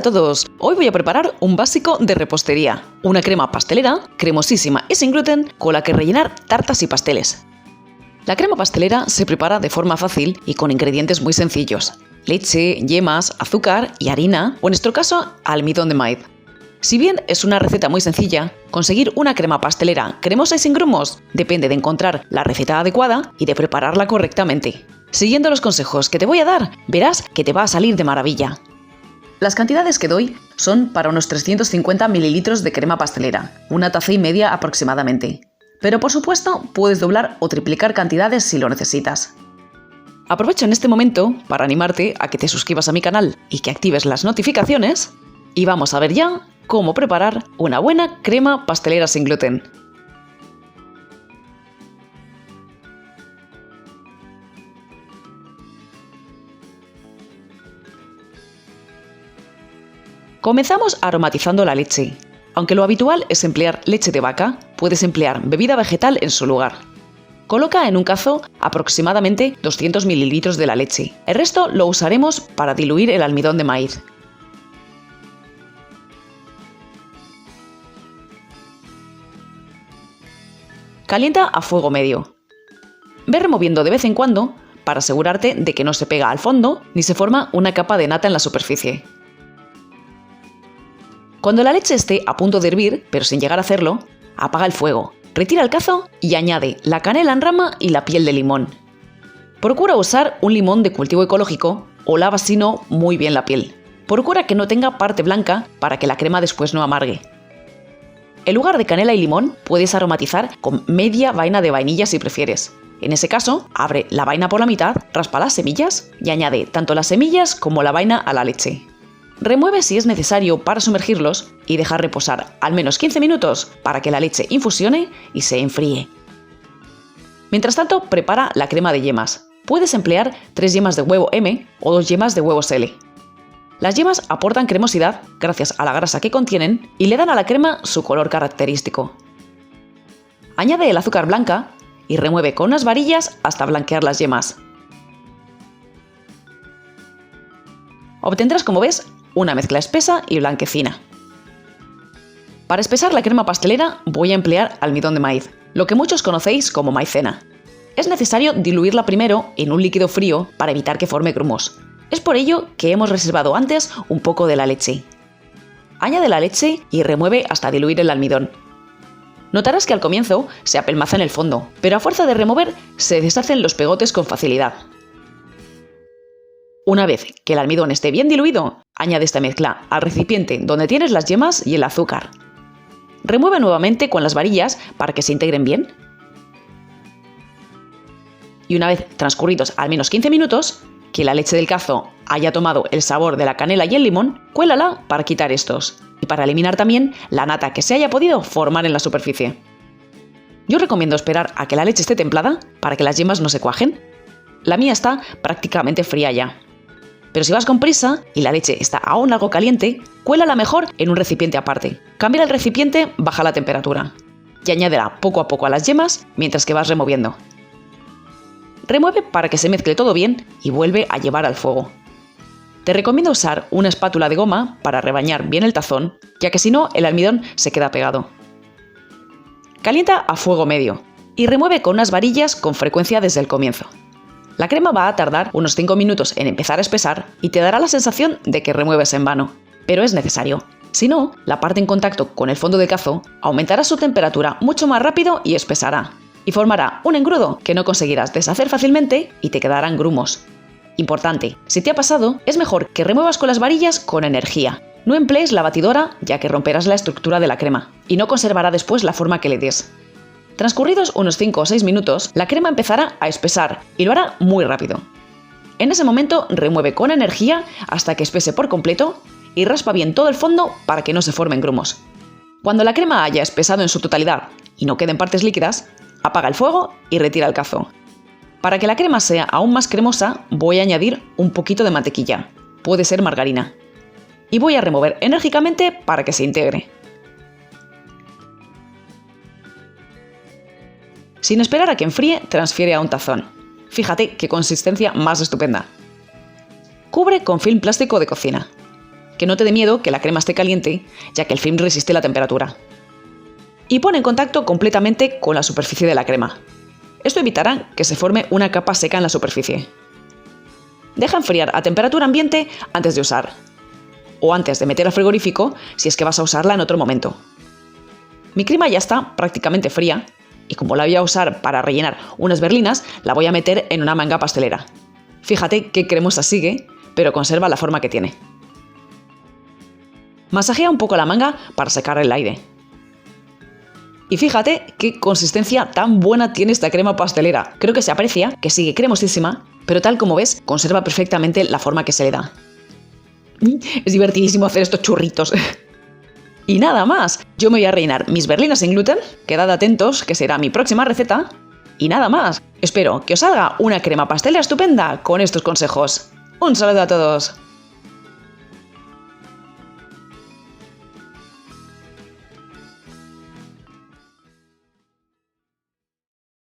Hola a todos, hoy voy a preparar un básico de repostería, una crema pastelera, cremosísima y sin gluten, con la que rellenar tartas y pasteles. La crema pastelera se prepara de forma fácil y con ingredientes muy sencillos: leche, yemas, azúcar y harina, o en nuestro caso, almidón de maíz. Si bien es una receta muy sencilla, conseguir una crema pastelera cremosa y sin grumos depende de encontrar la receta adecuada y de prepararla correctamente. Siguiendo los consejos que te voy a dar, verás que te va a salir de maravilla. Las cantidades que doy son para unos 350 mililitros de crema pastelera, una taza y media aproximadamente. Pero por supuesto, puedes doblar o triplicar cantidades si lo necesitas. Aprovecho en este momento para animarte a que te suscribas a mi canal y que actives las notificaciones, y vamos a ver ya cómo preparar una buena crema pastelera sin gluten. Comenzamos aromatizando la leche. Aunque lo habitual es emplear leche de vaca, puedes emplear bebida vegetal en su lugar. Coloca en un cazo aproximadamente 200 mililitros de la leche. El resto lo usaremos para diluir el almidón de maíz. Calienta a fuego medio. Ve removiendo de vez en cuando para asegurarte de que no se pega al fondo ni se forma una capa de nata en la superficie. Cuando la leche esté a punto de hervir, pero sin llegar a hacerlo, apaga el fuego, retira el cazo y añade la canela en rama y la piel de limón. Procura usar un limón de cultivo ecológico o lava si no muy bien la piel. Procura que no tenga parte blanca para que la crema después no amargue. En lugar de canela y limón, puedes aromatizar con media vaina de vainilla si prefieres. En ese caso, abre la vaina por la mitad, raspa las semillas y añade tanto las semillas como la vaina a la leche. Remueve si es necesario para sumergirlos y deja reposar al menos 15 minutos para que la leche infusione y se enfríe. Mientras tanto, prepara la crema de yemas. Puedes emplear 3 yemas de huevo M o 2 yemas de huevos L. Las yemas aportan cremosidad gracias a la grasa que contienen y le dan a la crema su color característico. Añade el azúcar blanca y remueve con unas varillas hasta blanquear las yemas. Obtendrás, como ves, una mezcla espesa y blanquecina. Para espesar la crema pastelera voy a emplear almidón de maíz, lo que muchos conocéis como maicena. Es necesario diluirla primero en un líquido frío para evitar que forme grumos. Es por ello que hemos reservado antes un poco de la leche. Añade la leche y remueve hasta diluir el almidón. Notarás que al comienzo se apelmaza en el fondo, pero a fuerza de remover se deshacen los pegotes con facilidad. Una vez que el almidón esté bien diluido, añade esta mezcla al recipiente donde tienes las yemas y el azúcar. Remueve nuevamente con las varillas para que se integren bien. Y una vez transcurridos al menos 15 minutos, que la leche del cazo haya tomado el sabor de la canela y el limón, cuélala para quitar estos y para eliminar también la nata que se haya podido formar en la superficie. Yo recomiendo esperar a que la leche esté templada para que las yemas no se cuajen. La mía está prácticamente fría ya. Pero si vas con prisa y la leche está aún algo caliente, cuélala mejor en un recipiente aparte. Cambia el recipiente, baja la temperatura y añádela poco a poco a las yemas mientras que vas removiendo. Remueve para que se mezcle todo bien y vuelve a llevar al fuego. Te recomiendo usar una espátula de goma para rebañar bien el tazón, ya que si no el almidón se queda pegado. Calienta a fuego medio y remueve con unas varillas con frecuencia desde el comienzo. La crema va a tardar unos 5 minutos en empezar a espesar y te dará la sensación de que remueves en vano, pero es necesario. Si no, la parte en contacto con el fondo del cazo aumentará su temperatura mucho más rápido y espesará, y formará un engrudo que no conseguirás deshacer fácilmente y te quedarán grumos. Importante, si te ha pasado, es mejor que remuevas con las varillas con energía. No emplees la batidora, ya que romperás la estructura de la crema y no conservará después la forma que le des. Transcurridos unos 5 o 6 minutos, la crema empezará a espesar y lo hará muy rápido. En ese momento remueve con energía hasta que espese por completo y raspa bien todo el fondo para que no se formen grumos. Cuando la crema haya espesado en su totalidad y no queden partes líquidas, apaga el fuego y retira el cazo. Para que la crema sea aún más cremosa, voy a añadir un poquito de mantequilla, puede ser margarina, y voy a remover enérgicamente para que se integre. Sin esperar a que enfríe, transfiere a un tazón. Fíjate qué consistencia más estupenda. Cubre con film plástico de cocina. que no te dé miedo que la crema esté caliente, ya que el film resiste la temperatura. Y pon en contacto completamente con la superficie de la crema. Esto evitará que se forme una capa seca en la superficie. Deja enfriar a temperatura ambiente antes de usar, o antes de meter al frigorífico si es que vas a usarla en otro momento. Mi crema ya está prácticamente fría, y como la voy a usar para rellenar unas berlinas, la voy a meter en una manga pastelera. Fíjate qué cremosa sigue, pero conserva la forma que tiene. Masajea un poco la manga para secar el aire. Y fíjate qué consistencia tan buena tiene esta crema pastelera. Creo que se aprecia que sigue cremosísima, pero tal como ves, conserva perfectamente la forma que se le da. Es divertidísimo hacer estos churritos. Y nada más, yo me voy a rellenar mis berlinas sin gluten, quedad atentos que será mi próxima receta. Y nada más, espero que os salga una crema pastelera estupenda con estos consejos. Un saludo a todos.